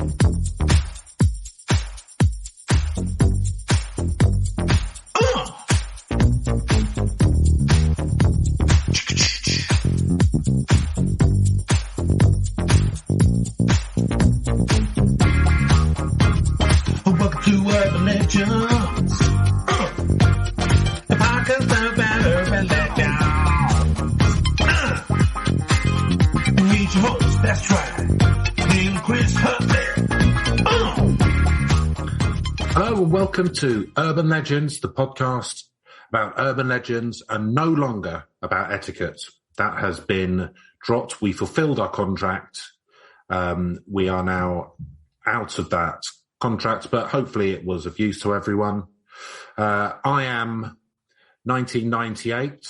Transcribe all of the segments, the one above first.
Welcome to Urban Legends. The podcast about urban legends. Meet your hosts, that's right. Neil and Chris Huntley. Hello and welcome to Urban Legends, the podcast about urban legends and no longer about etiquette. That has been dropped. We fulfilled our contract. We are now out of that contract, but hopefully it was of use to everyone. I am 1998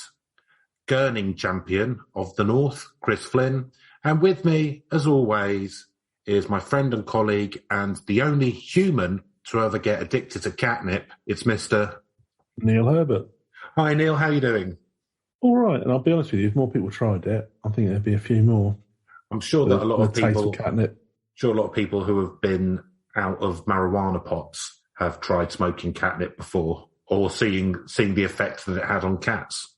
Gurning champion of the North, Chris Flynn, and with me, as always, is my friend and colleague and the only human to ever get addicted to catnip. It's Mr. Neil Herbert. Hi Neil, how are you doing? All right, and I'll be honest with you, if more people tried it, I think there'd be a few more. I'm sure that a lot of people, catnip. sure a lot of people who have been out of marijuana pots have tried smoking catnip before, or seeing the effect that it had on cats,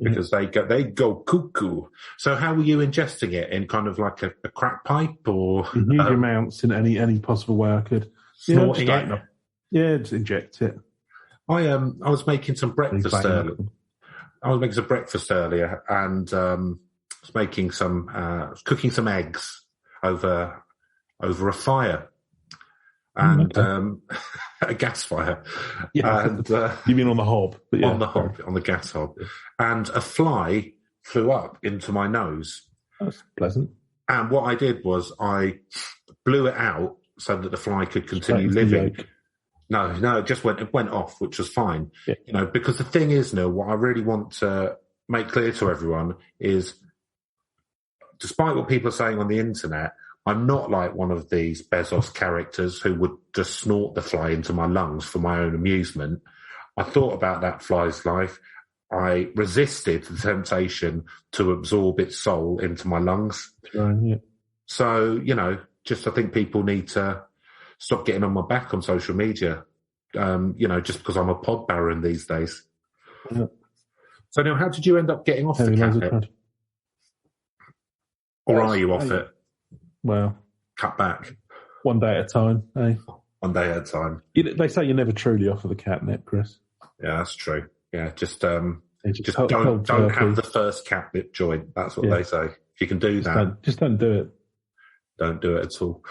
because they go cuckoo. So how were you ingesting it, in kind of like a crack pipe, or huge amounts in any possible way I could? Snorting it? Yeah, just inject it. I was making some breakfast earlier. I was making some breakfast earlier, and was making cooking some eggs over a fire. And a gas fire. Yeah, and you mean on the hob? But yeah, on the gas hob. And a fly flew up into my nose. That's pleasant. And what I did was I blew it out so that the fly could continue living. No, it just went off, which was fine. Yeah. You know, because the thing is, Neil, what I really want to make clear to everyone is, despite what people are saying on the internet, I'm not like one of these Bezos characters who would just snort the fly into my lungs for my own amusement. I thought about that fly's life. I resisted the temptation to absorb its soul into my lungs. Yeah. So, I think people need to stop getting on my back on social media, just because I'm a pod baron these days. Yeah. So now, how did you end up getting off the catnip? Or are you off it? Well, cut back. One day at a time, eh? One day at a time. They say you're never truly off of the catnip, Chris. Yeah, that's true. Yeah, just don't have the first catnip joint. That's what they say. If you can do that, just don't do it. Don't do it at all.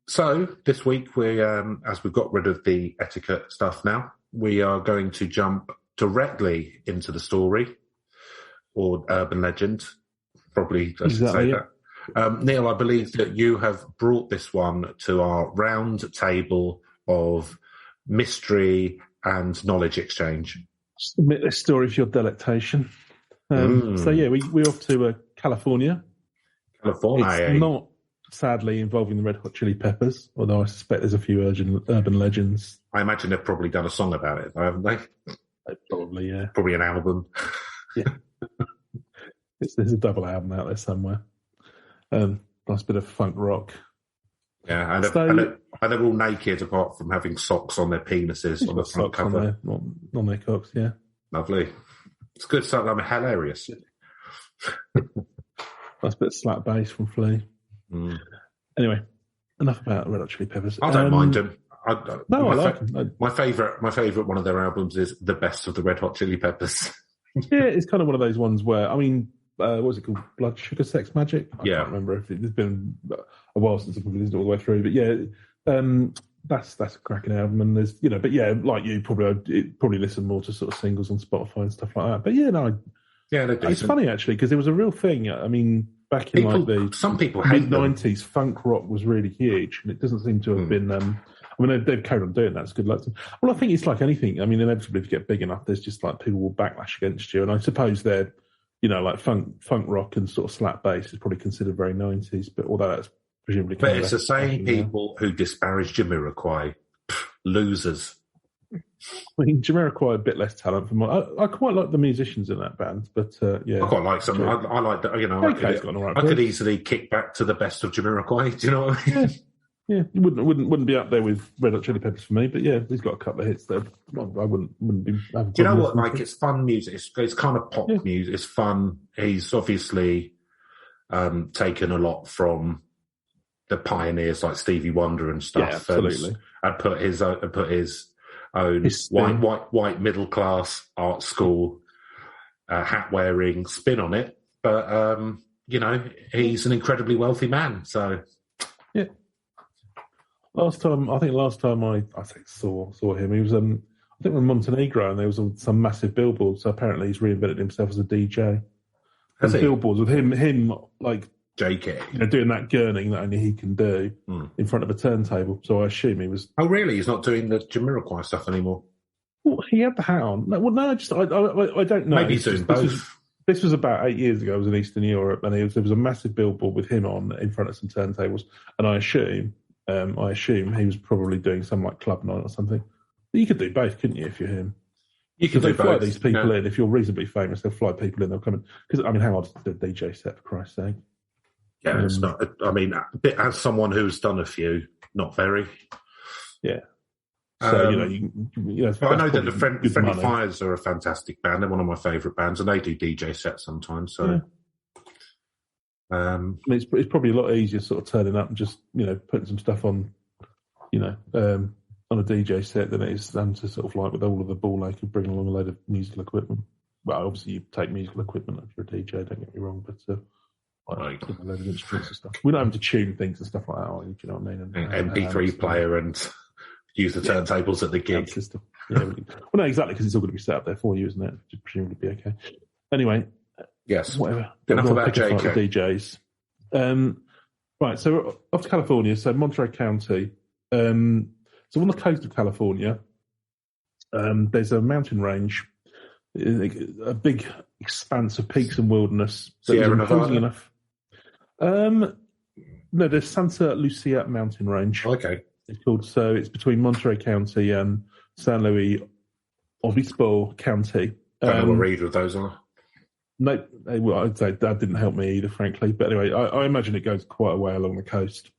So this week we, as we've got rid of the etiquette stuff now, we are going to jump directly into the story, or urban legend. Probably I should say that. Neil, I believe that you have brought this one to our round table of mystery and knowledge exchange. Submit this story for your delectation. So yeah, we're off to California. California. It's not, sadly, involving the Red Hot Chili Peppers, although I suspect there's a few urban legends. I imagine they've probably done a song about it, though, haven't they? Probably, yeah. Probably an album. Yeah. There's a double album out there somewhere. Nice bit of funk rock. Yeah, and they're all naked apart from having socks on their penises on the front cover. On their cocks, yeah. Lovely. It's good stuff. I'm hilarious. Nice bit of slap bass from Flea. Anyway, enough about Red Hot Chili Peppers. I don't mind them. I like them. My favourite one of their albums is The Best of the Red Hot Chili Peppers. Yeah, it's kind of one of those ones where, what was it called? Blood, Sugar, Sex, Magic? I can't remember. It's been a while since I've listened all the way through. But yeah, that's a cracking album. And there's, but yeah, like you, probably listen more to sort of singles on Spotify and stuff like that. But yeah, it's funny actually, because it was a real thing. I mean, back in some people mid-90s, funk rock was really huge. And it doesn't seem to have been... they've carried on doing that. It's good luck. Well, I think it's like anything. I mean, inevitably, if you get big enough, there's just like people will backlash against you. And I suppose they're, like funk rock and sort of slap bass is probably considered very 90s, but although that's presumably... But it's the same people who disparage Jamariquai. Losers. I mean, Jamariquai a bit less talent for I quite like the musicians in that band, but yeah, I quite like some. I like that. You know, I could easily kick back to the best of Jamariquai. Do you know what I mean? Yeah, it wouldn't be up there with Red Hot Chili Peppers for me, but yeah, he's got a couple of hits that I wouldn't be. Do you know what? Like, it's fun music. It's kind of pop music. It's fun. He's obviously taken a lot from the pioneers like Stevie Wonder and stuff. Yeah, absolutely. And put his own white middle class art school hat wearing spin on it. But you know, he's an incredibly wealthy man. So yeah. Last time I saw him, he was I think in Montenegro, and there was some massive billboards. So apparently he's reinvented himself as a DJ. And billboards with him like JK, you know, doing that gurning that only he can do in front of a turntable. So I assume he was. Oh, really? He's not doing the Jamariquai stuff anymore. Well, he had the hat on. I don't know. Maybe he's doing both. This was about 8 years ago. I was in Eastern Europe, and there was a massive billboard with him on in front of some turntables. And I assume he was probably doing some like club night or something. But you could do both, couldn't you, if you're him? You could do fly both. These people in. If you're reasonably famous, they'll fly people in. They'll come in. Because, I mean, how hard is the DJ set, for Christ's sake? Yeah, it's not. I mean, as someone who's done a few, not very. Yeah. So, you know, I know that the Friendly Fires are a fantastic band. They're one of my favourite bands, and they do DJ sets sometimes. So, it's probably a lot easier sort of turning up and just, you know, putting some stuff on, you know, on a DJ set than it is to sort of like with all of the ball ache of bringing along a load of musical equipment. Well, obviously you take musical equipment if you're a DJ, don't get me wrong, but like a load of instruments and stuff. We don't have to tune things and stuff like that, do you know what I mean? And MP3 player and use the turntables at the gig. System. Yeah, well, no, exactly, because it's all going to be set up there for you, isn't it? Just presumably be okay. Anyway, yes. Whatever. Enough about JK. DJs. Right, so off to California. So Monterey County. So on the coast of California, there's a mountain range, a big expanse of peaks and wilderness. Sierra Nevada? Enough. No, there's Santa Lucia mountain range. Okay. It's called. So it's between Monterey County and San Luis Obispo County. Don't know what either of those are. No, well, I'd say that didn't help me either, frankly. But anyway, I imagine it goes quite a way along the coast.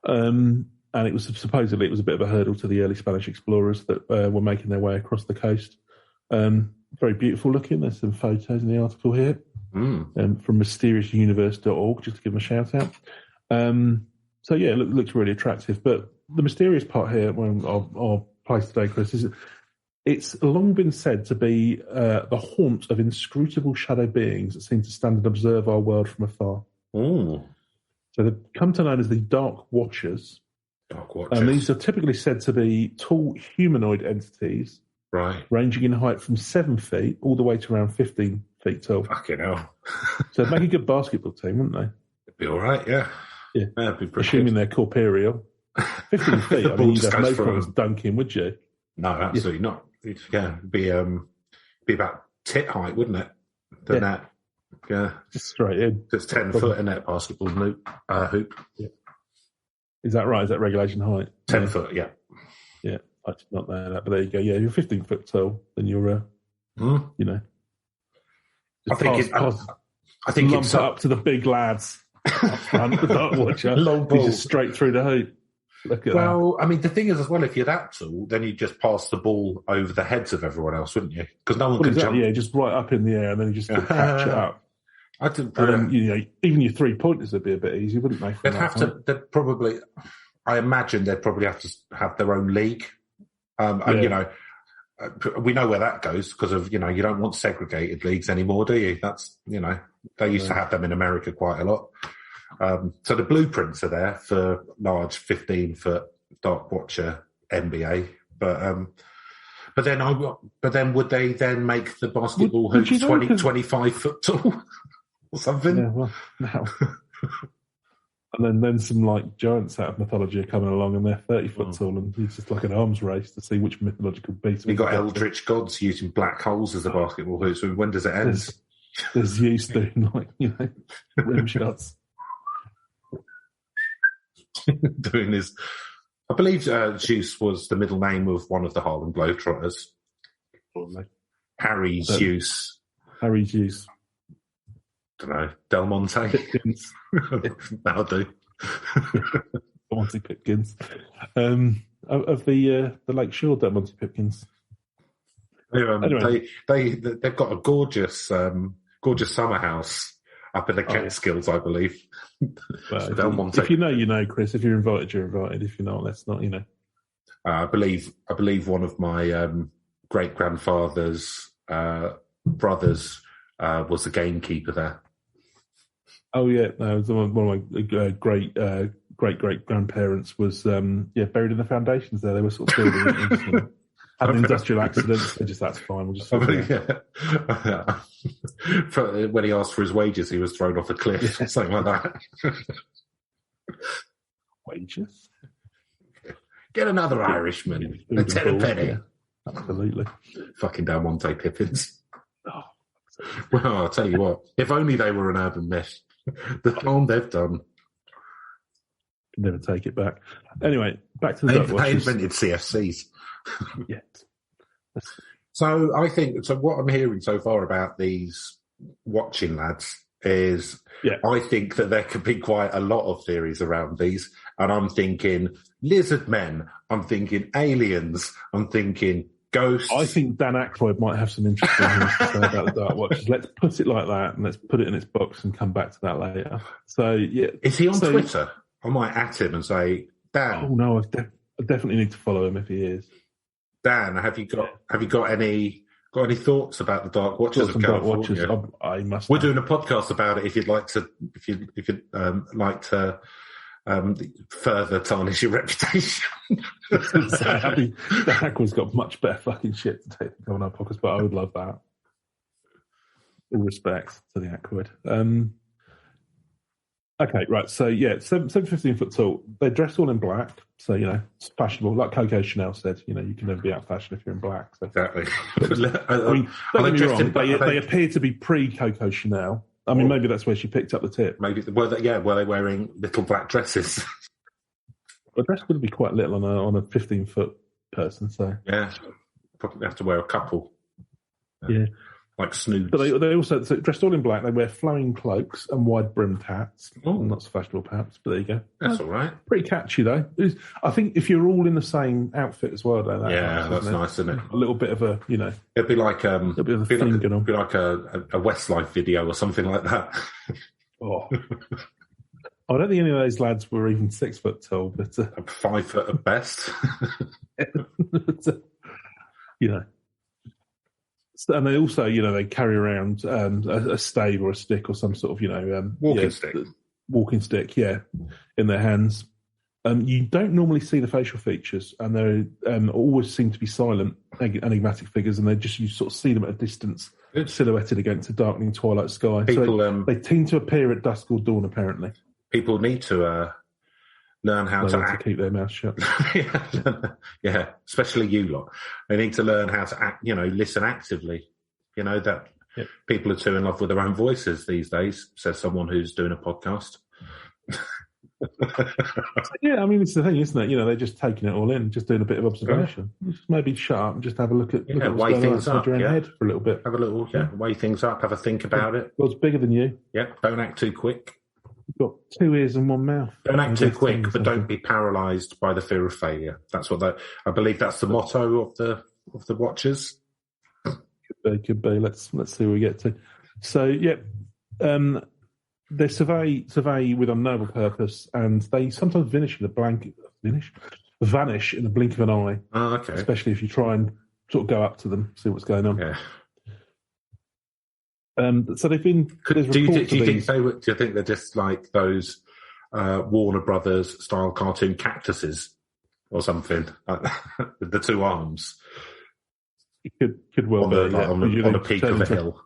And it was supposedly a bit of a hurdle to the early Spanish explorers that were making their way across the coast. Very beautiful looking. There's some photos in the article here from mysteriousuniverse.org, just to give them a shout out. So yeah, it looks really attractive. But the mysterious part here, our place today, Chris, is it's long been said to be the haunt of inscrutable shadow beings that seem to stand and observe our world from afar. Ooh. So they've come to known as the Dark Watchers. And these are typically said to be tall humanoid entities, right, ranging in height from 7 feet all the way to around 15 feet tall. Fucking hell. So they'd make a good basketball team, wouldn't they? It'd be all right, yeah. Yeah. That'd be pretty assuming good. they're corporeal. 15 feet, I mean, you'd have no problems dunking, would you? No, absolutely not. Yeah, it'd be about tit height, wouldn't it? The net. Yeah. Just straight in. It's 10 foot in that basketball hoop. Yeah. Is that right? Is that regulation height? 10 foot, yeah. Yeah, I did not know that, but there you go. Yeah, you're 15 foot tall, then you're, you know. I think it's up to the big lads up front, the Dark Watcher. Long ball. Just straight through the hoop. Look at that. Well, I mean, the thing is as well, if you're that tall, then you just pass the ball over the heads of everyone else, wouldn't you? Because no one can jump. Yeah, just right up in the air, and then you just catch it up. I didn't. You know, even your 3-pointers would be a bit easy, wouldn't they? They'd probably. I imagine they'd probably have to have their own league. And you know, we know where that goes because of you don't want segregated leagues anymore, do you? That's they used to have them in America quite a lot. So the blueprints are there for large 15-foot Dark Watcher NBA, but then would they then make the basketball hoops 25 foot tall or something? Yeah, well, no. And then some like giants out of mythology are coming along and they're 30 foot tall, and it's just like an arms race to see which mythological beast. You've got eldritch gods using black holes as the basketball hoops. So when does it end? There's Zeus doing rim shots. Doing his I believe Zeus was the middle name of one of the Harlem Globetrotters. Probably. Harry Zeus. Harry Zeus. Don't know. Del Monte. Pipkins. That'll do. Del Monte Pipkins. Of the Lake Shore Del Monte Pipkins. Anyway. They've got a gorgeous summer house up in the Catskills, I believe. Well, Del Monte. If you know, you know, Chris. If you're invited, you're invited. If you're not, let's not. You know. I believe one of my great grandfather's brothers was the gamekeeper there. Oh yeah, no, one of my great grandparents was buried in the foundations there. They were sort of building it. Had an industrial accident. So that's fine. We'll just when he asked for his wages, he was thrown off a cliff or something like that. Wages? Get another Irishman. A penny. Yeah, absolutely. Fucking Del Monte Pippins. Oh. Well, I'll tell you what. If only they were an urban myth. The harm they've done. Can never take it back. Anyway, back to the Duck Watchers. They invented CFCs. Yeah. So I think what I'm hearing so far about these watching lads is I think that there could be quite a lot of theories around these. And I'm thinking lizard men. I'm thinking aliens. I'm thinking ghosts. I think Dan Aykroyd might have some interesting things to say about the Dark Watchers. Let's put it like that, and let's put it in its box and come back to that later. So, yeah. Is he on Twitter? I might at him and say, Dan. Oh, no, I definitely need to follow him if he is. Dan, have you got any thoughts about the Dark Watchers of California? Dark Watchers, I must. We're doing a podcast about it. If you'd like to, like to further tarnish your reputation. Dan Aykroyd's got much better fucking shit to take on our podcast, but I would love that. All respect to the Aykroyd. Okay, right. So, 7-15 foot tall. They're dressed all in black. So, it's fashionable. Like Coco Chanel said, you can never be out of fashion if you're in black. So. Exactly. I mean, don't get me wrong, they appear to be pre-Coco Chanel. I mean, maybe that's where she picked up the tip. Maybe, were they wearing little black dresses? A dress would be quite little on a 15-foot person, so... Yeah, probably have to wear a couple. Yeah. Like snoods. But they also, dressed all in black, they wear flowing cloaks and wide-brimmed hats. Oh. Not so fashionable, perhaps, but there you go. That's all right. Pretty catchy, though. I think if you're all in the same outfit as well, though, that's nice, isn't it? A little bit of a, It'd be like a bit of a theme going on. It'd be like a Westlife video or something like that. Oh. I don't think any of those lads were even 6 foot tall, but 5 foot at best. And they also, they carry around a stave or a stick or some sort of, walking stick. Walking stick, in their hands. You don't normally see the facial features, and they always seem to be silent, enigmatic figures, and you sort of see them at a distance, silhouetted against a darkening twilight sky. They tend to appear at dusk or dawn, apparently. People need to learn how to act. Keep their mouth shut. Yeah, especially you lot. They need to learn how to act, listen actively. That people are too in love with their own voices these days, says someone who's doing a podcast. Yeah, I mean, it's the thing, isn't it? They're just taking it all in, just doing a bit of observation. Just maybe shut up and just have a look at weigh things up your own head for a little bit. Have a little, weigh things up, have a think about it. Well, it's bigger than you. Yeah, don't act too quick. You've got 2 ears and 1 mouth. Don't act too quick, but don't be paralysed by the fear of failure. That's what I believe that's the motto of the Watchers. Could be. Let's see where we get to. So they survey with unknowable purpose, and they sometimes vanish in a blink of an eye. Oh, okay. Especially if you try and sort of go up to them, see what's going on. Yeah. So they've been. Do you think they're just like those Warner Brothers style cartoon cactuses or something? With the 2 arms. It could well be on a peak of a hill.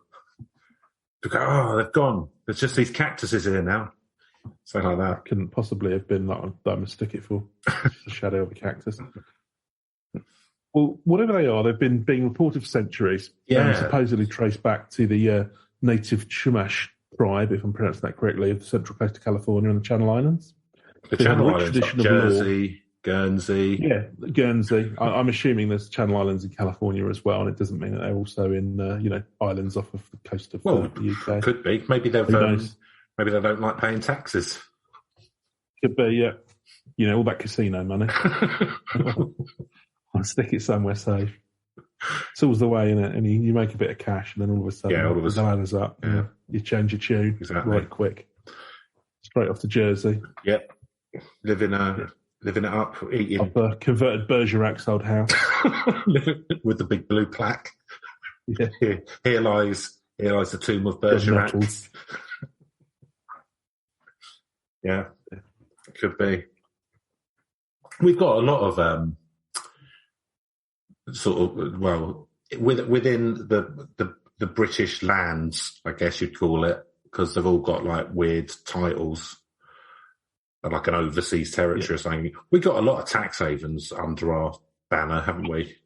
They've gone. There's just these cactuses here now. Something like that. Couldn't possibly have been that I'm mistook it for. The shadow of a cactus. Well, whatever they are, they've been being reported for centuries. And supposedly traced back to the native Chumash tribe, if I'm pronouncing that correctly, of the central coast of California and the Channel Islands. The Channel Islands, Jersey, Guernsey. Yeah, Guernsey. I'm assuming there's Channel Islands in California as well, and it doesn't mean that they're also in islands off of the coast of the UK. Could be. Maybe maybe they don't like paying taxes. Could be, yeah. All that casino money. I'll stick it somewhere safe. It's always the way, innit? And you make a bit of cash, and then all of a sudden, the ladders up. Yeah. You change your tune right quick. Straight off to Jersey. Yep. Living it up, eating. Up a converted Bergerac's old house. With the big blue plaque. Yeah. Here lies the tomb of Bergerac. Yeah, it could be. We've got a lot of within the British lands, I guess you'd call it, because they've all got like weird titles, like an overseas territory or something. We've got a lot of tax havens under our banner, haven't we?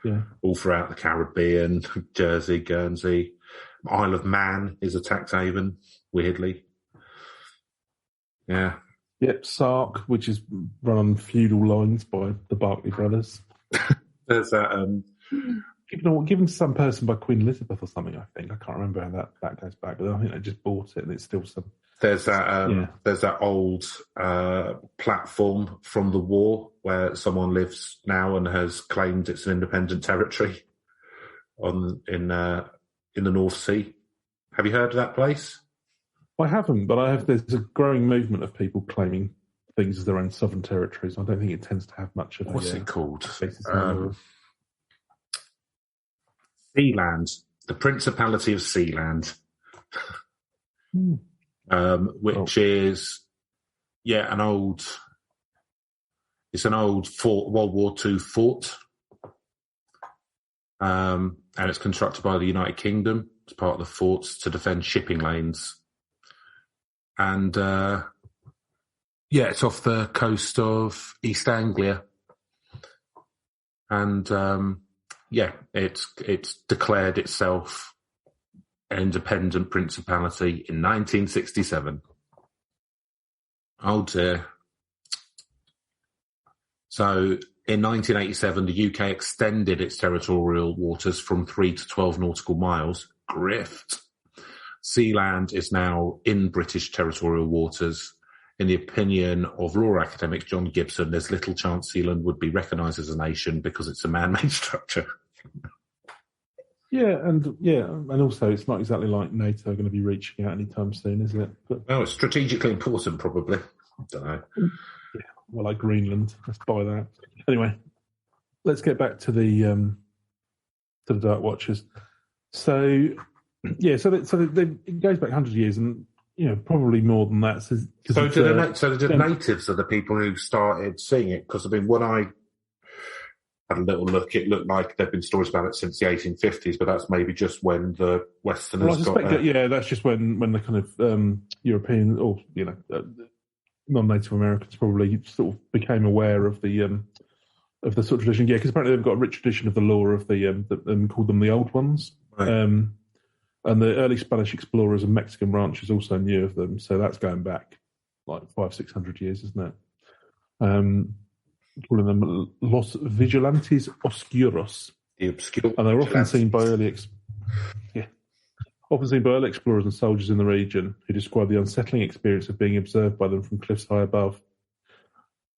Yeah. All throughout the Caribbean, Jersey, Guernsey. Isle of Man is a tax haven, weirdly. Yeah. Yep, Sark, which is run on feudal lines by the Berkeley brothers. There's that. Given to some person by Queen Elizabeth or something, I think. I can't remember how that goes back, but I think they just bought it and it's still some. There's that. There's that old platform from the war where someone lives now and has claimed it's an independent territory in the North Sea. Have you heard of that place? I haven't, but there's a growing movement of people claiming things as their own sovereign territories. I don't think it tends to have much of a... What's it called? Sealand. The Principality of Sealand. Which is, an old fort, World War II fort. And it's constructed by the United Kingdom as part of the forts to defend shipping lanes. And, it's off the coast of East Anglia. And, it's declared itself an independent principality in 1967. Oh dear. So in 1987, the UK extended its territorial waters from 3 to 12 nautical miles. Grift. Sealand is now in British territorial waters. In the opinion of law academic John Gibson, there's little chance Sealand would be recognised as a nation because it's a man-made structure. And also it's not exactly like NATO are going to be reaching out anytime soon, is it? But, no, it's strategically important, probably. I don't know. Yeah, well, like Greenland. Let's buy that. Anyway, let's get back to the Dark Watchers. So it goes back 100 years, and probably more than that. So the natives are the people who started seeing it? Because when I had a little look, it looked like there've been stories about it since the 1850s, but that's maybe just when the Westerners got there. Yeah, that's just when the kind of European or non-Native Americans probably sort of became aware of the sort of tradition. Yeah, because apparently they've got a rich tradition of the law of the called them the Old Ones. Right. And the early Spanish explorers and Mexican ranchers also knew of them, so that's going back like 500-600 years, isn't it? Calling them Los Vigilantes Oscuros. The obscure. And they're often seen by early explorers and soldiers in the region who describe the unsettling experience of being observed by them from cliffs high above.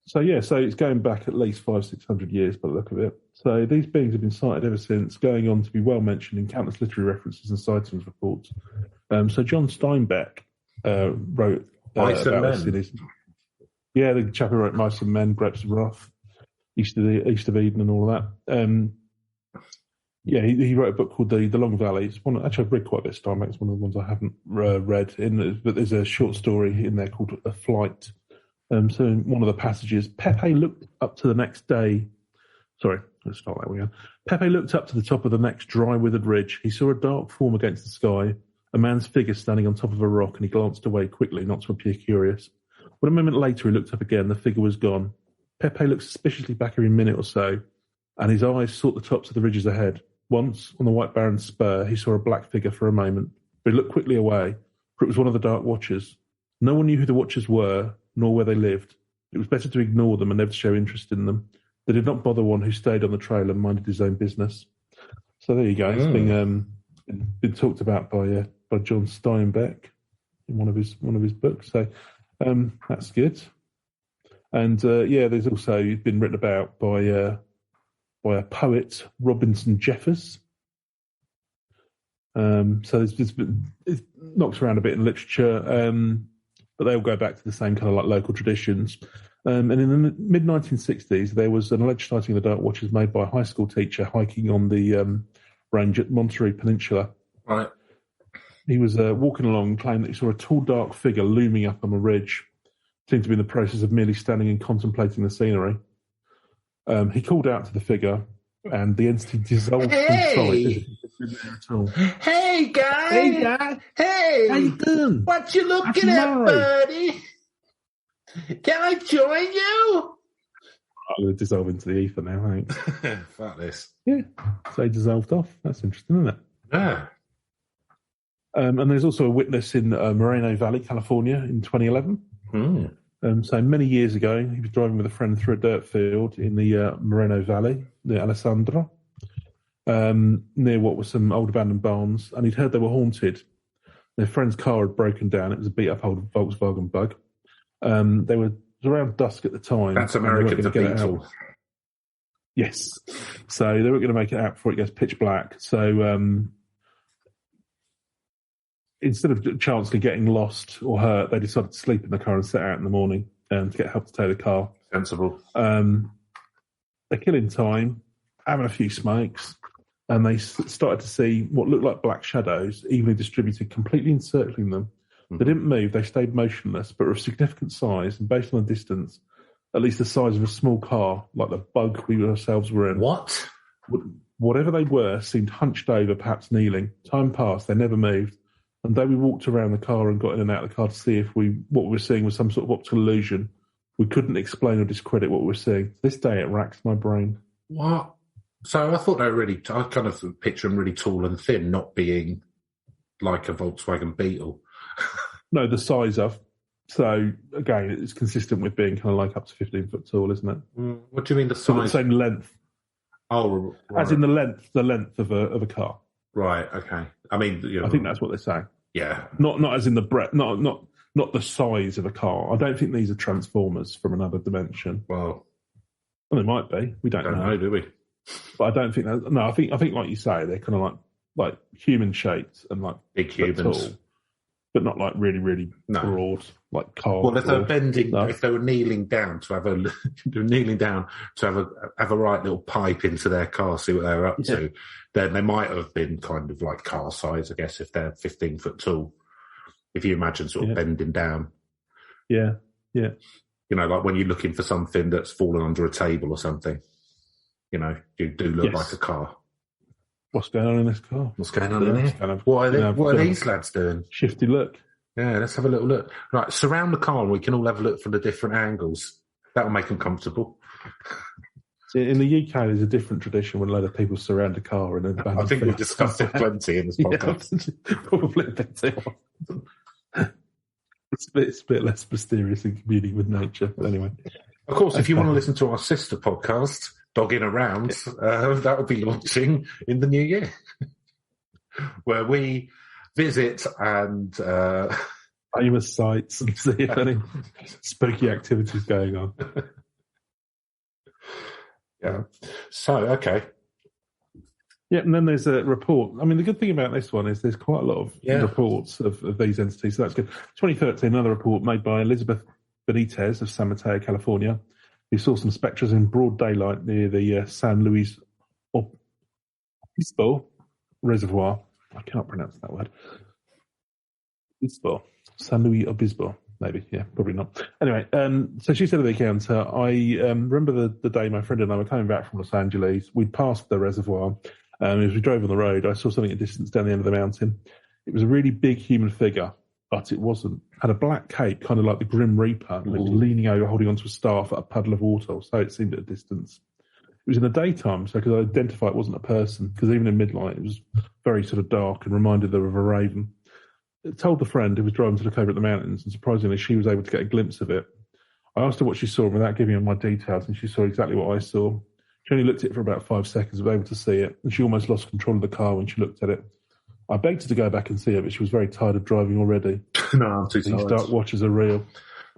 So it's going back at least 500-600 years by the look of it. So these beings have been sighted ever since, going on to be well mentioned in countless literary references and sightings reports. So John Steinbeck wrote about this in his... Yeah, the chap who wrote Mice and Men, Grapes of Wrath, East of Eden and all of that. He wrote a book called The Long Valley. It's one, actually, I've read quite a bit of Steinbeck. It's one of the ones I haven't read. But there's a short story in there called A Flight. So in one of the passages, Pepe looked up to the next day. Sorry, let's start that way again. Pepe looked up to the top of the next dry, withered ridge. He saw a dark form against the sky, a man's figure standing on top of a rock, and he glanced away quickly, not to appear curious. When a moment later he looked up again, the figure was gone. Pepe looked suspiciously back every minute or so, and his eyes sought the tops of the ridges ahead. Once, on the White Baron's spur, he saw a black figure for a moment, but he looked quickly away, for it was one of the Dark Watchers. No one knew who the Watchers were, nor where they lived. It was better to ignore them and never show interest in them. They did not bother one who stayed on the trail and minded his own business. So there you go. It's been talked about by John Steinbeck in one of his books. So that's good. And there's also been written about by a poet, Robinson Jeffers. So there's been, it's knocked around a bit in literature, but they all go back to the same kind of like local traditions. And in the mid-1960s, there was an alleged sighting of the dark watches made by a high school teacher hiking on the range at Monterey Peninsula. Right. He was walking along and claimed that he saw a tall, dark figure looming up on a ridge. Seemed to be in the process of merely standing and contemplating the scenery. He called out to the figure, and the entity dissolved from sight. Hey, guy! Hey, guy! Hey! How you doing? What you looking at, buddy? Can I join you? I'm going to dissolve into the ether now, thanks. Fuck this. Yeah, so he dissolved off. That's interesting, isn't it? Yeah. And there's also a witness in Moreno Valley, California, in 2011. So many years ago, he was driving with a friend through a dirt field in the Moreno Valley, near Alessandra, near what were some old abandoned barns, and he'd heard they were haunted. Their friend's car had broken down. It was a beat-up old Volkswagen Bug. They were around dusk at the time. That's American the Beatles. Yes. So they weren't going to make it out before it gets pitch black. So instead of chancellor getting lost or hurt, they decided to sleep in the car and set out in the morning to get help to tow the car. Sensible. They're killing time, having a few smokes, and they started to see what looked like black shadows, evenly distributed, completely encircling them. They didn't move, they stayed motionless, but were of significant size, and based on the distance, at least the size of a small car, like the Bug we ourselves were in. What? Whatever they were seemed hunched over, perhaps kneeling. Time passed, they never moved. And though we walked around the car and got in and out of the car to see if what we were seeing was some sort of optical illusion, we couldn't explain or discredit what we were seeing. To this day, it racks my brain. What? So I thought they were I kind of picture them really tall and thin, not being like a Volkswagen Beetle. No, the size of. So, again, it's consistent with being kind of like up to 15 foot tall, isn't it? What do you mean the size? So the same length. Oh, right. As in the length of a car. Right, okay. I mean, I think that's what they're saying. Yeah. Not as in the breadth, not the size of a car. I don't think these are transformers from another dimension. Well, they might be. We don't know, do we? But I don't think that. No, I think like you say, they're kind of like human shaped and like big humans, tall, but not like really, really broad, like cars. Well, if they're bending, if they were kneeling down to have have a right little pipe into their car, see what they're up to, then they might have been kind of like car size, I guess, if they're 15 foot tall. If you imagine sort of bending down. Yeah, yeah. You know, like when you're looking for something that's fallen under a table or something, you know, you do look like a car. What's going on in this car? What's going on in here? Kind of, what are these lads doing? Shifty look. Yeah, let's have a little look. Right, surround the car and we can all have a look from the different angles. That'll make them comfortable. In the UK, there's a different tradition when a load of people surround a car and I think we've discussed it plenty in this podcast. Probably a bit too. It's a bit less mysterious and communing with nature. But anyway. Of course, if you want to listen to our sister podcast, Dogging Around, that will be launching in the new year, where we visit and famous sites and see if any spooky activities going on. Yeah. So, okay. Yeah, and then there's a report. I mean, the good thing about this one is there's quite a lot of reports of these entities, so that's good. 2013, another report made by Elizabeth Benitez of San Mateo, California, who saw some spectres in broad daylight near the San Luis Obispo Reservoir. I can't pronounce that word. Obispo. San Luis Obispo. Maybe, yeah, probably not. Anyway, so she said at the encounter, I remember the day my friend and I were coming back from Los Angeles. We'd passed the reservoir. As we drove on the road, I saw something at a distance down the end of the mountain. It was a really big human figure, but it wasn't. Had a black cape, kind of like the Grim Reaper, and it was leaning over, holding onto a staff at a puddle of water, so it seemed at a distance. It was in the daytime, so I could identify it wasn't a person, because even in midnight, it was very sort of dark and reminded her of a raven. It told the friend who was driving to look over at the mountains, and surprisingly, she was able to get a glimpse of it. I asked her what she saw without giving her my details, and she saw exactly what I saw. She only looked at it for about 5 seconds, was able to see it, and she almost lost control of the car when she looked at it. I begged her to go back and see it, but she was very tired of driving already. No, I'm too tired. These dark watches are real.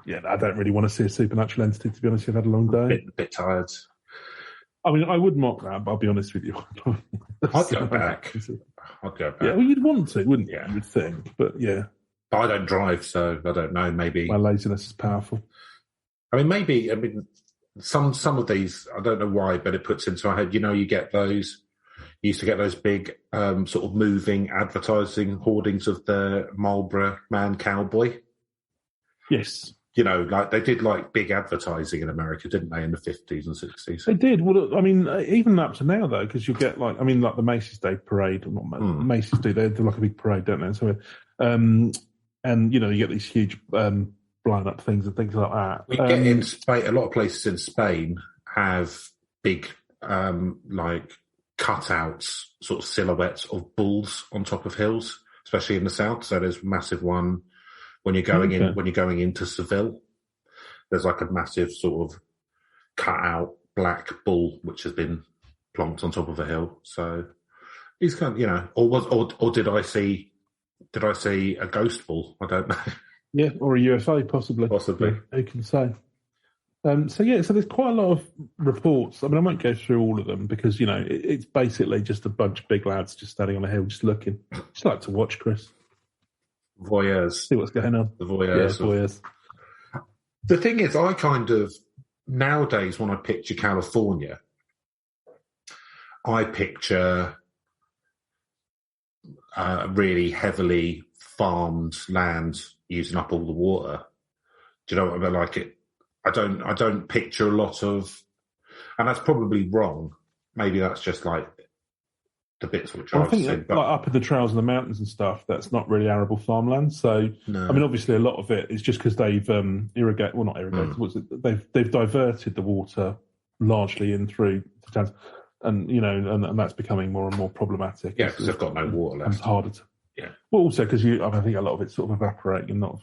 Yeah, I don't really want to see a supernatural entity, to be honest. I've had a long day. A bit tired. I mean, I would mock that, but I'll be honest with you. I'd go back. Yeah, well, you'd want to, wouldn't you? Yeah. You would think, but yeah. But I don't drive, so I don't know. Maybe my laziness is powerful. I mean, some of these, I don't know why, but it puts into my head. You get those. You used to get those big sort of moving advertising hoardings of the Marlboro Man Cowboy. Yes. Like they did like big advertising in America, didn't they, in the 50s and 60s? They did. Well, I mean, even up to now, though, because you get like the Macy's Day Parade, or not Macy's Day, they do like a big parade, don't they? So, and, you get these huge blown up things and things like that. We get in Spain, a lot of places in Spain have big, like cutouts, sort of silhouettes of bulls on top of hills, especially in the south. So there's a massive one. When you're going into Seville, there's like a massive sort of cut out black bull which has been plonked on top of a hill. So he's kind of, or did I see a ghost bull? I don't know. Yeah, or a UFO possibly. Possibly. Who can say? So there's quite a lot of reports. I mean, I won't go through all of them because, it's basically just a bunch of big lads just standing on a hill, just looking. Just like to watch, Chris. Voyeurs. See what's going on. The voyeurs. Yeah, voyeurs. The thing is, I kind of, nowadays, when I picture California, I picture really heavily farmed land using up all the water. Do you know what I mean? Like I don't picture a lot of, and that's probably wrong. Maybe that's just like the bits which I've seen. But like up in the trails and the mountains and stuff, that's not really arable farmland. So, no. I mean, obviously a lot of it is just because they've they've diverted the water largely in through the towns. And, and that's becoming more and more problematic. Yeah, because they've got no water left. It's harder to. Yeah. Well, also because I think a lot of it's sort of evaporating and not,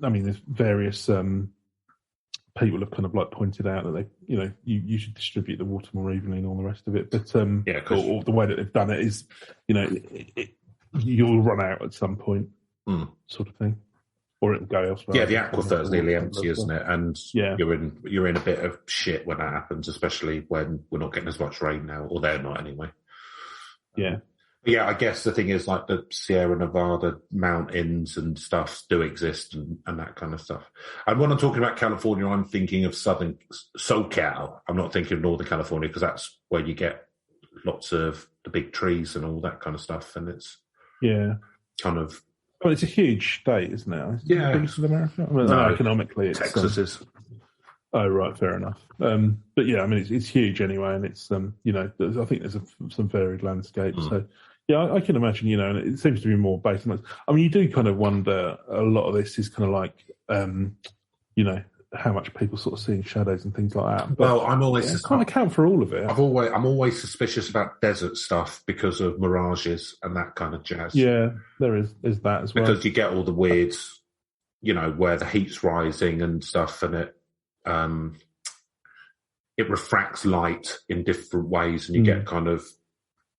I mean, there's various people have kind of like pointed out that they, you should distribute the water more evenly and all the rest of it. But or the way that they've done it is, you'll run out at some point, sort of thing, or it'll go elsewhere. Yeah, the aquifer's nearly empty, isn't it? And you're in a bit of shit when that happens, especially when we're not getting as much rain now, or they're not anyway. Yeah. Yeah, I guess the thing is like the Sierra Nevada mountains and stuff do exist and that kind of stuff. And when I'm talking about California, I'm thinking of southern SoCal. I'm not thinking of Northern California because that's where you get lots of the big trees and all that kind of stuff. And it's kind of... Well, it's a huge state, isn't it? Yeah. Biggest in America? I mean, no, economically, it's... Texas is. Oh, right, fair enough. But yeah, I mean, it's huge anyway, and it's, I think there's some varied landscapes. So, yeah, I can imagine, and it seems to be more based on that. I mean, you do kind of wonder, a lot of this is kind of like, how much people sort of seeing shadows and things like that. But, well, I'm always... can't account for all of it. I'm always suspicious about desert stuff because of mirages and that kind of jazz. Yeah, there's that as well. Because you get all the weird, where the heat's rising and stuff, and it refracts light in different ways, and you get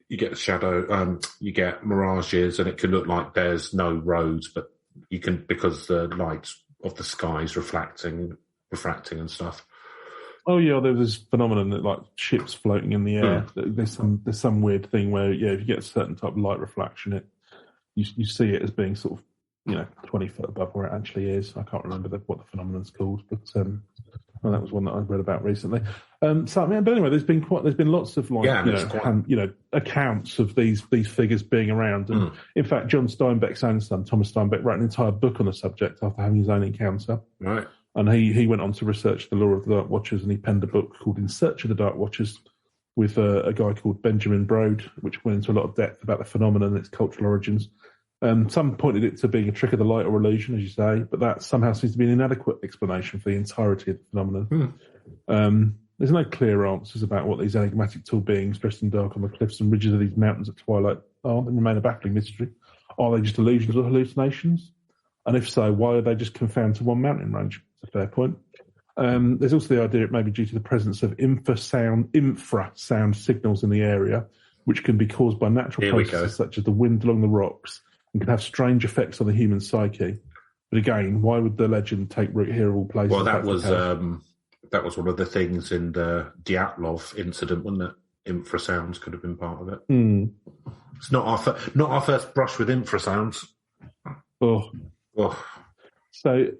you get shadow, you get mirages, and it can look like there's no roads, but you can, because the light of the sky is refracting and stuff. Oh yeah, there was this phenomenon that like ships floating in the air. There's some weird thing where if you get a certain type of light reflection, you see it as being sort of 20 foot above where it actually is. I can't remember what the phenomenon's called, but that was one that I read about recently. But anyway, there's been lots of accounts of these figures being around. And in fact, John Steinbeck's son, Thomas Steinbeck, wrote an entire book on the subject after having his own encounter. Right. And he went on to research the lore of the Dark Watchers, and he penned a book called In Search of the Dark Watchers with a guy called Benjamin Brode, which went into a lot of depth about the phenomenon and its cultural origins. Some pointed it to being a trick of the light or illusion, as you say, but that somehow seems to be an inadequate explanation for the entirety of the phenomenon. There's no clear answers about what these enigmatic tall beings dressed in dark on the cliffs and ridges of these mountains at twilight are. They remain a baffling mystery. Are they just illusions or hallucinations? And if so, why are they just confounded to one mountain range? That's a fair point. There's also the idea it may be due to the presence of infrasound signals in the area, which can be caused by natural processes such as the wind along the rocks and can have strange effects on the human psyche. But again, why would the legend take root here of all places? Well, that was one of the things in the Dyatlov incident, wasn't it? Infrasounds could have been part of it. Mm. It's not our first brush with infrasounds. Oh. So,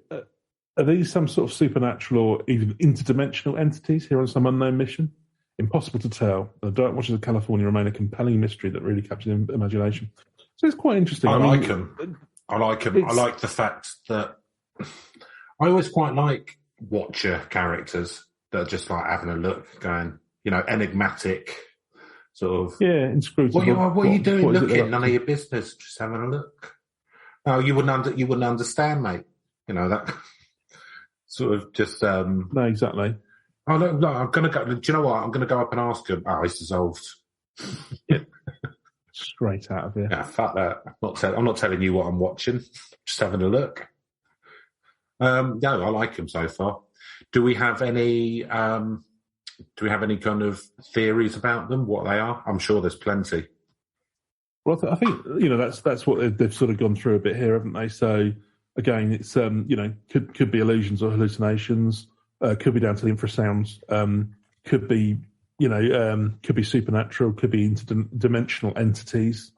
are these some sort of supernatural or even interdimensional entities here on some unknown mission? Impossible to tell. The Dark Watches of California remain a compelling mystery that really captures the imagination. So it's quite interesting. I like them. I like the fact that I always quite like Watcher characters that are just like having a look, going, enigmatic, sort of. Yeah, inscrutable. What are you doing looking? None of your business. Just having a look. Oh, you wouldn't understand, mate. That sort of just. No, exactly. Oh no! I'm gonna go. Do you know what? I'm gonna go up and ask him. Oh, he's dissolved. Yeah. Straight out of here. Yeah, fuck that. I'm not telling you what I'm watching. Just having a look. No, I like him so far. Do we have any? Kind of theories about them? What they are? I'm sure there's plenty. Well, I think that's what they've sort of gone through a bit here, haven't they? So again, it's could be illusions or hallucinations. Could be down to the infrasounds. Could be could be supernatural. Could be interdimensional entities.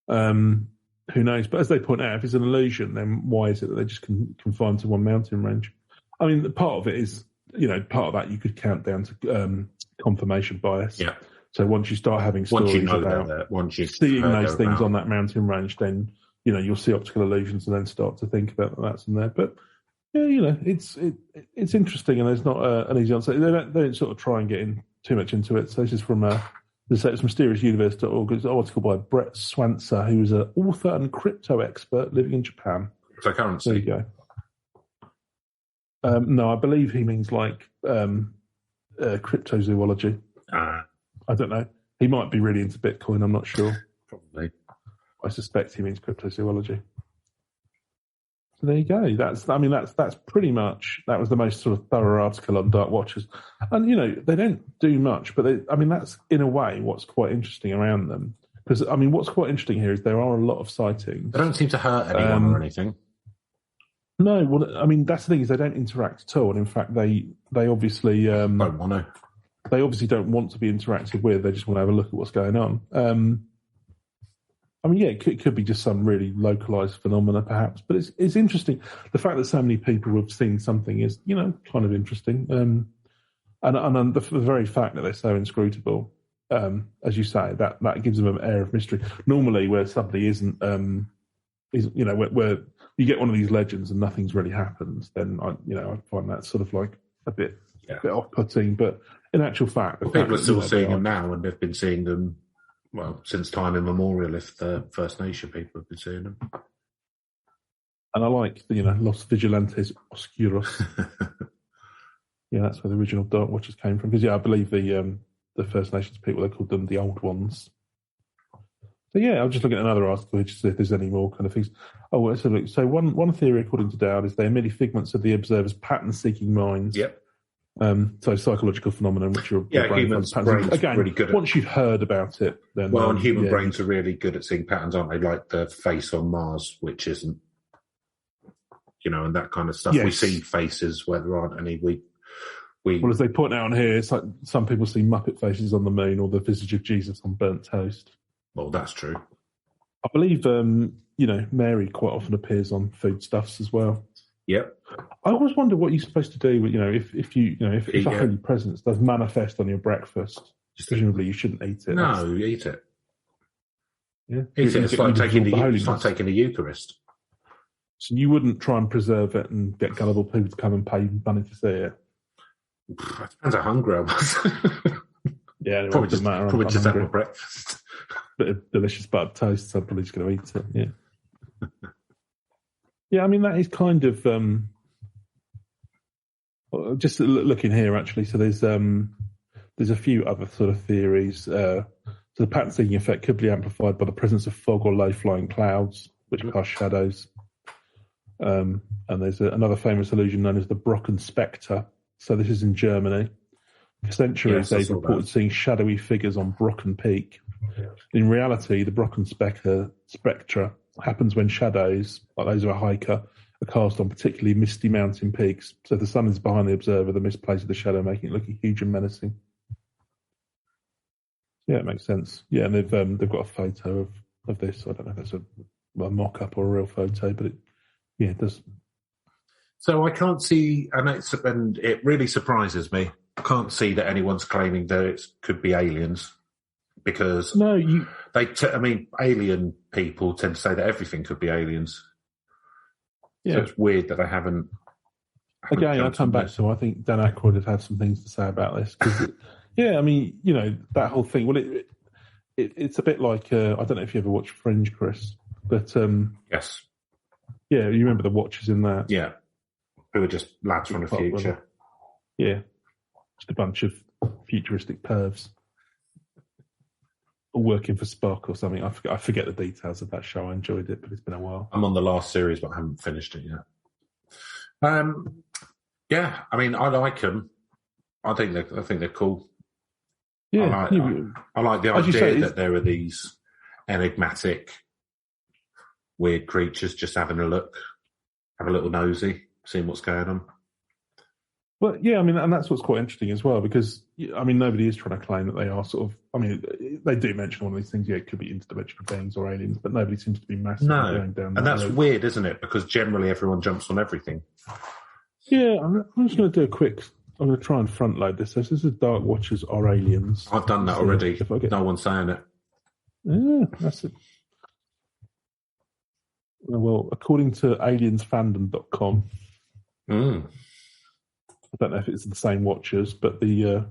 Who knows? But as they point out, if it's an illusion, then why is it that they just confined to one mountain range? I mean, part of it is, part of that you could count down to confirmation bias. Yeah. So once you start having stories about seeing those things on that mountain range, then you'll see optical illusions and then start to think about that's in there. But yeah, it's interesting, and there's not an easy answer. They don't sort of try and get in too much into it. So this is from it's mysteriousnisuniverse.org. It's an article by Brett Swancer, who is an author and crypto expert living in Japan. So currency. There you go. No, I believe he means like cryptozoology. I don't know. He might be really into Bitcoin. I'm not sure. Probably. I suspect he means cryptozoology. So there you go. That's pretty much, that was the most sort of thorough article on Dark Watchers. And, they don't do much, but that's in a way what's quite interesting around them. Because, what's quite interesting here is there are a lot of sightings. They don't seem to hurt anyone or anything. No, well, that's the thing is they don't interact at all. And in fact, they obviously don't want to. They obviously don't want to be interacted with. They just want to have a look at what's going on. It could be just some really localized phenomena, perhaps. But it's interesting. The fact that so many people have seen something is, kind of interesting. And the very fact that they're so inscrutable, as you say, that gives them an air of mystery. Normally, where somebody isn't, where you get one of these legends and nothing's really happened, then I find that sort of like a bit off-putting. But in actual fact, people are still seeing them now, and they've been seeing them. Well, since time immemorial, if the First Nation people have been seeing them. And I like, Los Vigilantes Oscuros. Yeah, that's where the original Dark Watchers came from. Because, I believe the First Nations people, they called them the Old Ones. So, I'm just looking at another article to see if there's any more kind of things. Oh, so one theory, according to Dowd, is they're merely figments of the observer's pattern-seeking minds. Yep. So psychological phenomenon, which your brain brains again, really good at. Once you've heard about it, then and human brains are really good at seeing patterns, aren't they? Like the face on Mars, which isn't, and that kind of stuff. Yes. We see faces where there aren't any. We well, as they point out on here, it's like some people see Muppet faces on the moon or the visage of Jesus on burnt toast. Well, that's true. I believe Mary quite often appears on foodstuffs as well. Yep. I always wonder what you're supposed to do. If a holy presence does manifest on your breakfast, presumably you shouldn't eat it. No, you eat it. Yeah, eat it. It's like taking the Eucharist. So you wouldn't try and preserve it and get gullible people to come and pay money to see it. It depends how hungry I was. Yeah, probably just have my breakfast. Bit of delicious buttered toast. So I'm probably just going to eat it. Yeah. Yeah, that is kind of just looking here actually. So there's a few other sort of theories. So the pattern-seeking effect could be amplified by the presence of fog or low-flying clouds, which cast shadows. And there's another famous illusion known as the Brocken Spectre. So this is in Germany. For centuries, they've reported seeing shadowy figures on Brocken Peak. In reality, the Brocken Spectre happens when shadows, like those of a hiker, are cast on particularly misty mountain peaks. So if the sun is behind the observer, the misplace of the shadow making it look huge and menacing. Yeah, it makes sense. Yeah, and they've got a photo of this. I don't know if that's a mock-up or a real photo, but it does. So I can't see, and it really surprises me. I can't see that anyone's claiming that it could be aliens, because alien people tend to say that everything could be aliens. Yeah, so it's weird that they haven't. Again, I'll come back to. I think Dan Aykroyd had had some things to say about this because, that whole thing. Well, it's a bit like I don't know if you ever watched Fringe, Chris, but yes, yeah, you remember the Watchers in that? Yeah, who were just lads from the future. Yeah, just a bunch of futuristic pervs all working for Spock or something. I forget the details of that show. I enjoyed it, but it's been a while. I'm on the last series, but I haven't finished it yet. Yeah, I mean, I like them. I think they're cool. Yeah, I like the idea that there are these enigmatic, weird creatures just having a look, have a little nosy, seeing what's going on. Well, yeah, I mean, and that's what's quite interesting as well, because, I mean, nobody is trying to claim that they are sort of, I mean, they do mention one of these things, yeah, it could be interdimensional beings or aliens, but nobody seems to be massively going down that and that's road. weird, isn't it? Because generally everyone jumps on everything. Yeah, I'm just going to do I'm going to try and front load this. So this is Dark Watchers are aliens. I've done that already. No one's saying it. Yeah, that's it. Well, according to aliensfandom.com, I don't know if it's the same Watchers, but the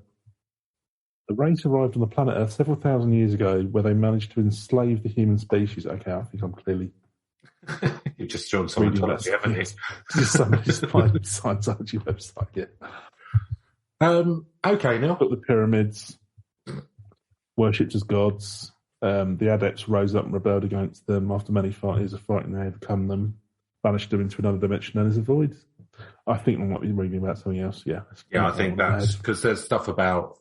race arrived on the planet Earth several thousand years ago, where they managed to enslave the human species. Okay, I think I'm clearly. You've just joined Scientology, haven't you? Just somebody's Scientology website, yeah. Okay, Neil. But the pyramids, worshipped as gods. The adepts rose up and rebelled against them. After many years of fighting, they overcome them, banished them into another dimension known as the void. I think I might be reading about something else. Yeah, I think that's because there's stuff about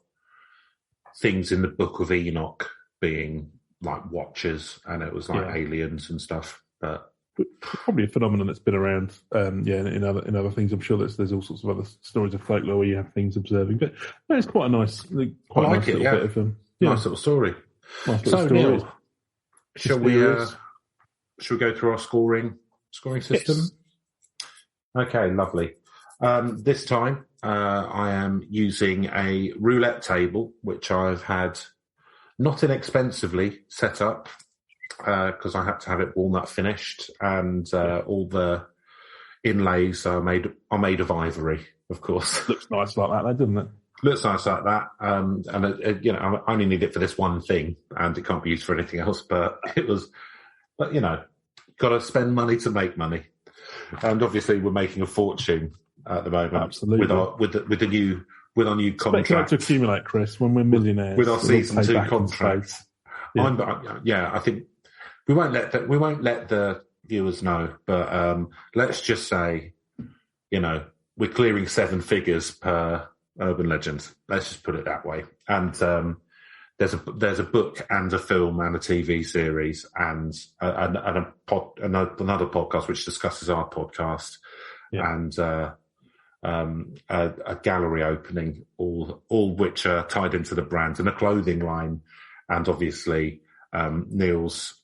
things in the Book of Enoch being like watchers, and it was like aliens and stuff. But probably a phenomenon that's been around. In other things, I'm sure there's all sorts of other stories of folklore where you have things observing. But no, it's quite a nice, bit of nice little story. Nice little story. Neil, shall we go through our scoring system? Yes. Okay, lovely. This time I am using a roulette table, which I've had not inexpensively set up because I had to have it walnut finished, and all the inlays are made of ivory, of course. Looks nice like that, though, doesn't it? Looks nice like that, and I only need it for this one thing, and it can't be used for anything else. But got to spend money to make money. And obviously, we're making a fortune at the moment. Absolutely, with our new contract to accumulate, Chris. When we're millionaires, with our season 2 contract. I think we won't let the viewers know, but let's just say, we're clearing 7 figures per urban legend. Let's just put it that way. And there's a book and a film and a TV series and another podcast which discusses our podcast, and a gallery opening, all which are tied into the brand, and a clothing line, and obviously Neil's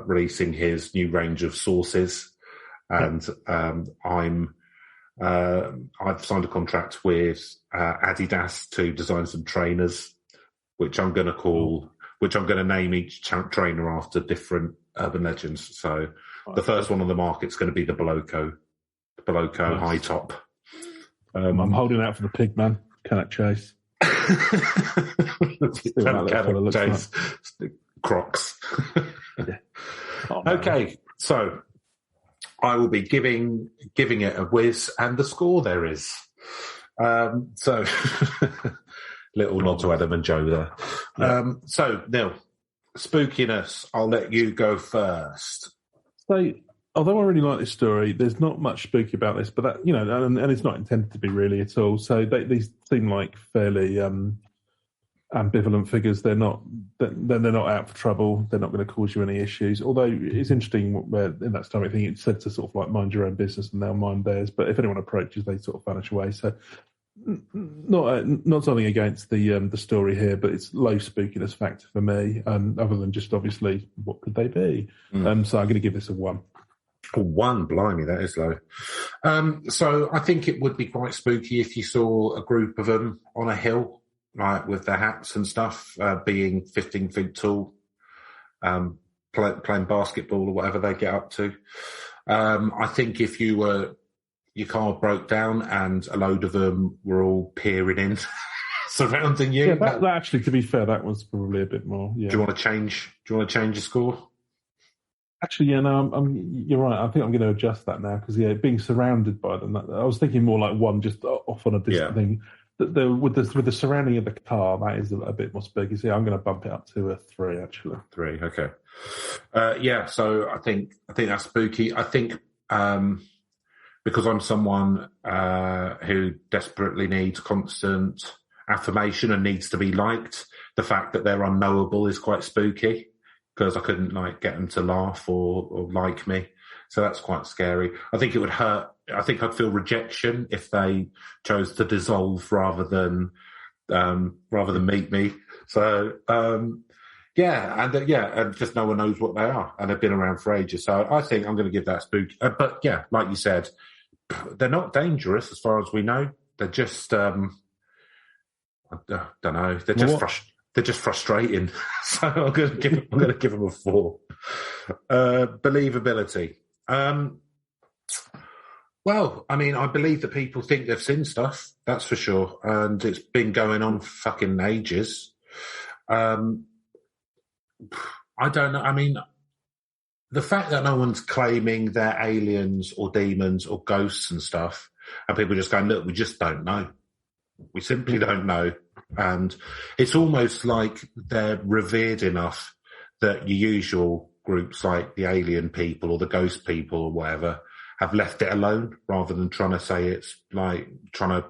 releasing his new range of sauces, and I've signed a contract with Adidas to design some trainers, which I'm going to name each trainer after different urban legends. So the first one on the market is going to be the Beloco high top. I'm holding out for the pig man. Cannot chase. Cannot chase. Crocs. Okay, so I will be giving it a whiz, and the score there is. So little nod to Adam and Joe there. Yeah. So Neil, spookiness. I'll let you go first. So although I really like this story, there's not much spooky about this, but that, and it's not intended to be really at all. So these seem like fairly ambivalent figures. They're not out for trouble. They're not going to cause you any issues. Although it's interesting where in that story, I think it's said to sort of like mind your own business and they'll mind theirs. But if anyone approaches, they sort of vanish away. So not something against the story here, but it's low spookiness factor for me. Other than just obviously, what could they be? So I'm going to give this a 1. Oh, 1, blimey, that is low. So I think it would be quite spooky if you saw a group of them on a hill, like with their hats and stuff, being 15 feet tall, playing basketball or whatever they get up to. I think if your car broke down and a load of them were all peering in, surrounding you. Yeah, that actually, to be fair, that was probably a bit more. Yeah. Do you want to change your score? Actually, yeah, no, you're right. I think I'm going to adjust that now because, being surrounded by them, I was thinking more like 1 just off on a distant thing. With the surrounding of the car, that is a bit more spooky. So I'm going to bump it up to a 3, actually. 3, okay. So I think that's spooky. I think because I'm someone who desperately needs constant affirmation and needs to be liked, the fact that they're unknowable is quite spooky. Because I couldn't get them to laugh or like me. So that's quite scary. I think it would hurt. I think I'd feel rejection if they chose to dissolve rather than meet me. So, and just no one knows what they are. And they've been around for ages. So I think I'm going to give that spooky. But yeah, like you said, they're not dangerous as far as we know. They're just, I don't know. They're just frustrating. They're just frustrating. So I'm going to give them a 4. Believability. Well, I mean, I believe that people think they've seen stuff. That's for sure. And it's been going on for fucking ages. I don't know. I mean, the fact that no one's claiming they're aliens or demons or ghosts and stuff, and people just going, look, we just don't know. We simply don't know. And it's almost like they're revered enough that your usual groups like the alien people or the ghost people or whatever have left it alone rather than trying to say it's like trying to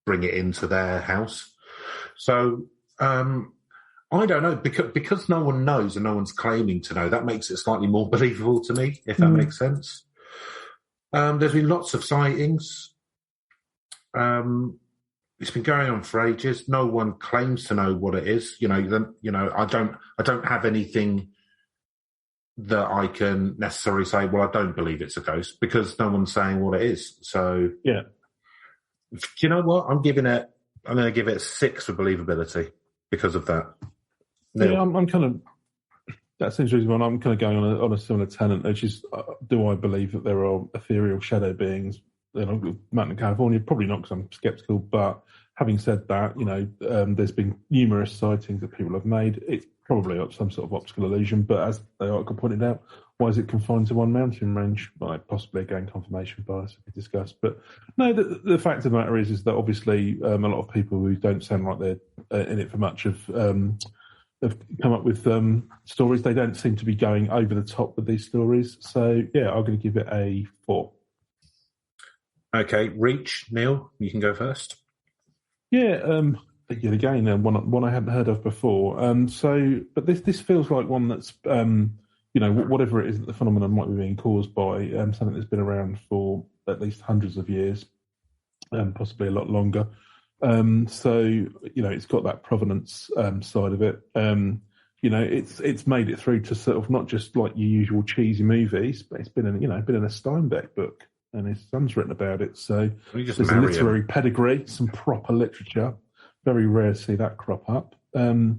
bring it into their house. So I don't know, because no one knows and no one's claiming to know, that makes it slightly more believable to me, if that makes sense. There's been lots of sightings. It's been going on for ages. No one claims to know what it is. I don't have anything that I can necessarily say, well, I don't believe it's a ghost because no one's saying what it is. So, yeah. Do you know what? I'm going to give it a 6 for believability because of that. Neil? Yeah, I'm kind of, that seems reasonable. I'm kind of going on a similar tenet, which is, do I believe that there are ethereal shadow beings Mountain California? Probably not, because I'm skeptical. But having said that, there's been numerous sightings that people have made. It's probably some sort of optical illusion. But as the article pointed out, why is it confined to one mountain range? Possibly again confirmation bias we discussed. But no, the fact of the matter is that obviously a lot of people who don't sound like they're in it for much have come up with stories. They don't seem to be going over the top with these stories. So yeah, I'm going to give it a 4. Okay, Reach, Neil, you can go first. Yeah, yet again, one I hadn't heard of before. But this feels like one that's, whatever it is that the phenomenon might be being caused by, something that's been around for at least hundreds of years, possibly a lot longer. It's got that provenance side of it. It's made it through to sort of not just like your usual cheesy movies, but it's been in a Steinbeck book. And his son's written about it. So there's a literary pedigree, some proper literature. Very rare to see that crop up. So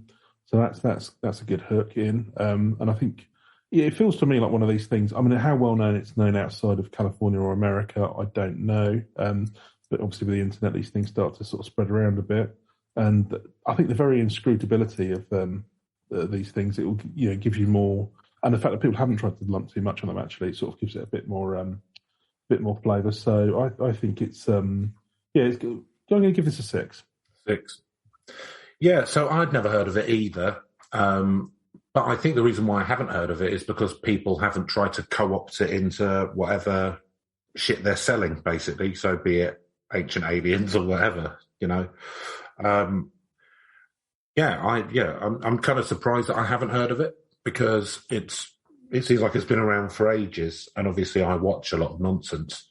that's a good hook in. And I think it feels to me like one of these things. I mean, how well known it's known outside of California or America, I don't know. But obviously with the internet, these things start to sort of spread around a bit. And I think the very inscrutability of these things, it will give you more. And the fact that people haven't tried to lump too much on them, actually, it sort of gives it a bit more flavour. So I think it's it's good. I'm going to give this a 6. 6. Yeah, so I'd never heard of it either. But But I think the reason why I haven't heard of it is because people haven't tried to co-opt it into whatever shit they're selling, basically. So be it Ancient Aliens or whatever, you know. I'm kind of surprised that I haven't heard of it because it seems like it's been around for ages, and obviously I watch a lot of nonsense.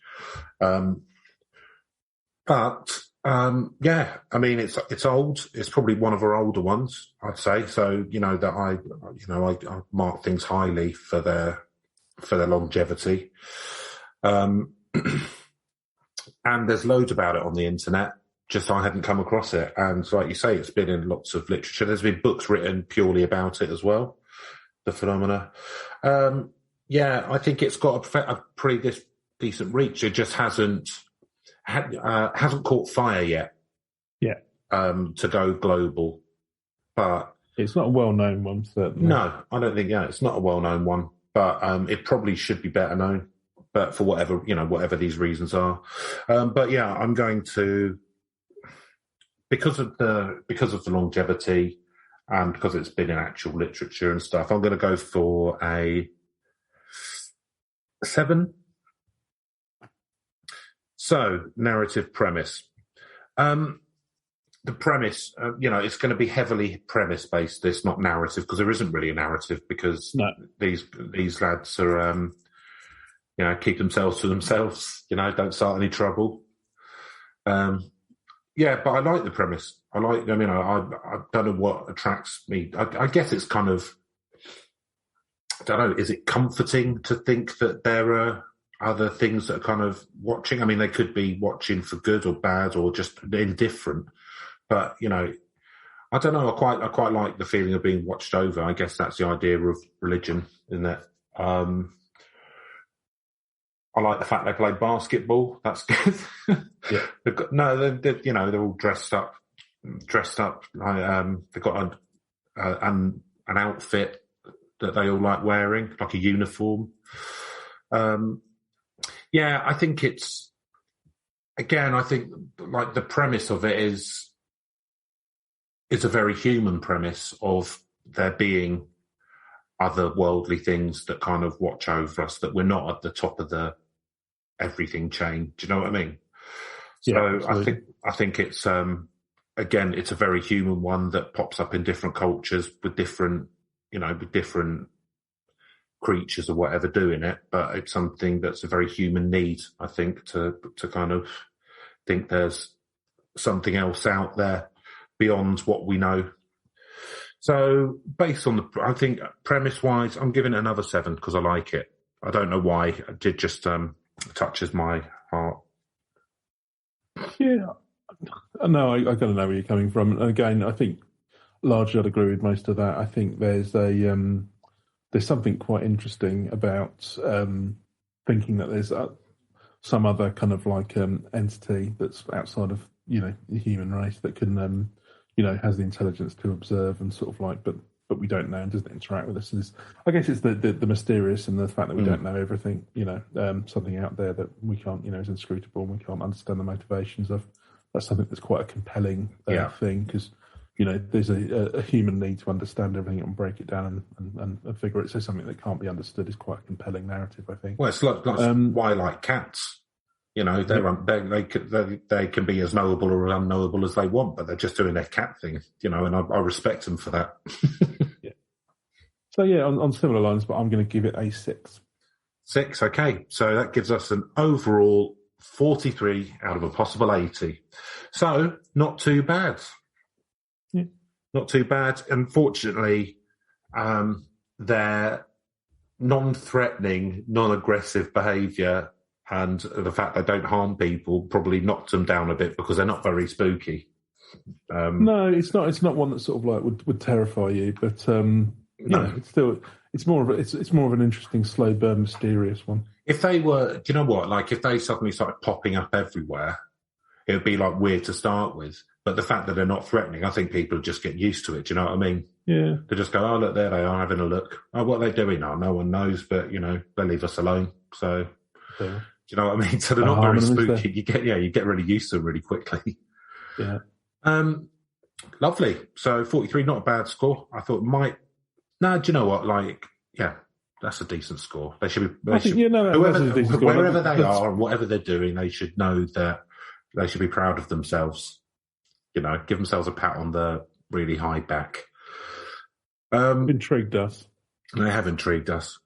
I mean, it's old. It's probably one of our older ones, I'd say. So, that I mark things highly for their longevity. And there's loads about it on the internet. Just I hadn't come across it. And like you say, it's been in lots of literature. There's been books written purely about it as well, the phenomena. I think it's got a pretty decent reach. It just hasn't caught fire yet. Yeah. To go global, but it's not a well-known one, certainly. No, I don't think. Yeah, it's not a well-known one, but it probably should be better known. But for whatever these reasons are, I'm going to, because of the longevity and because it's been in actual literature and stuff, I'm going to go for a 7. So, narrative premise. The premise, it's going to be heavily premise-based. It's not narrative because there isn't really a narrative because these lads are, keep themselves to themselves, don't start any trouble. But I like the premise. I don't know what attracts me. I guess it's kind of, I don't know, is it comforting to think that there are other things that are kind of watching? I mean, they could be watching for good or bad or just indifferent. But, I don't know. I quite like the feeling of being watched over. I guess that's the idea of religion, isn't it? I like the fact they play basketball. That's good. Yeah. They're all dressed up. They've got an outfit that they all like wearing, like a uniform. I think it's, again, I think like the premise of it is a very human premise of there being otherworldly things that kind of watch over us, that we're not at the top of the everything chain. Do you know what I mean? So yeah, I think it's, again, it's a very human one that pops up in different cultures with different creatures or whatever doing it, but it's something that's a very human need, I think, to kind of think there's something else out there beyond what we know. So based on I think premise-wise, I'm giving it another 7 because I like it. I don't know why. It did just touches my heart. Yeah. No, I kind of know where you're coming from. And again, I think largely I'd agree with most of that. I think there's something quite interesting about thinking that there's some other kind of like entity that's outside of the human race that can has the intelligence to observe and sort of like, but we don't know and doesn't interact with us. And I guess it's the mysterious and the fact that we don't know everything. Something out there that we can't is inscrutable and we can't understand the motivations of. That's something that's quite a compelling thing because. There's a human need to understand everything and break it down and figure it. So something that can't be understood is quite a compelling narrative, I think. Well, it's like why I like cats. They can be as knowable or unknowable as they want, but they're just doing their cat thing. And I respect them for that. Yeah. So yeah, on similar lines, but I'm going to give it a 6. 6, okay. So that gives us an overall 43 out of a possible 80. So not too bad. Yeah. Not too bad. Unfortunately, their non-threatening, non-aggressive behaviour and the fact they don't harm people probably knocked them down a bit because they're not very spooky. No, it's not. It's not one that sort of like would terrify you, but no, it's more of an interesting, slow burn, mysterious one. If they were, do you know what? Like if they suddenly started popping up everywhere, it would be like weird to start with. But the fact that they're not threatening, I think people just get used to it. Do you know what I mean? Yeah. They just go, oh, look, there they are having a look. Oh, what are they doing? Oh, no one knows, but, they leave us alone. So, do you know what I mean? So they're not very spooky. You get really used to them really quickly. Yeah. Lovely. So 43, not a bad score. I thought No, do you know what? Like, yeah, that's a decent score. They should be. Whoever, wherever they are and whatever they're doing, they should know that they should be proud of themselves. You know, give themselves a pat on the really high back. Intrigued us. They have intrigued us.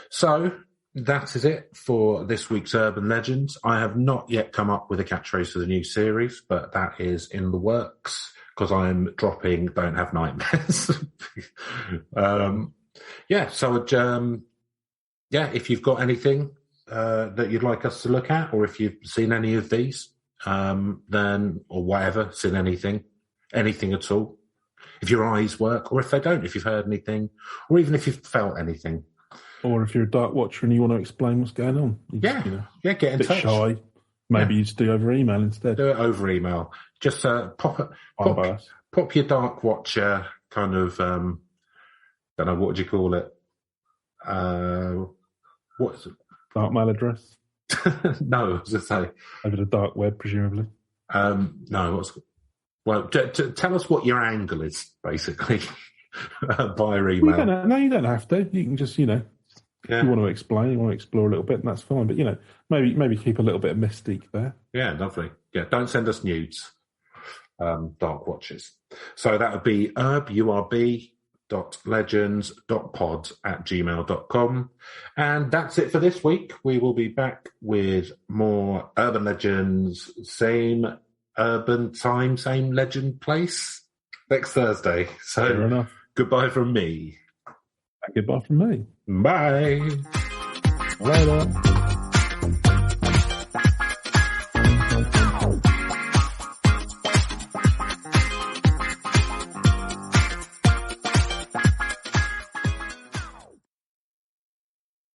So that is it for this week's Urban Legends. I have not yet come up with a catchphrase for the new series, but that is in the works because I'm dropping Don't Have Nightmares. If you've got anything that you'd like us to look at, or if you've seen any of these, then, or whatever, seen anything at all, if your eyes work, or if they don't, if you've heard anything, or even if you've felt anything. Or if you're a dark watcher and you want to explain what's going on. Get in touch. Shy. Maybe you just do over email instead. Do it over email. Just pop your dark watcher kind of, don't know, what would you call it? What is it? Dark mail address? No, I was going to say. Over the dark web, presumably. No, tell us what your angle is, basically, via email. You don't have to. You can just, if you want to explain, you want to explore a little bit, and that's fine. But, maybe keep a little bit of mystique there. Yeah, lovely. Yeah, don't send us nudes, dark watches. So that would be urb.legends.pod@gmail.com. And that's it for this week. We will be back with more Urban Legends, same urban time, same legend place next Thursday. So fair enough. Goodbye from me. Goodbye from me. Bye. Later.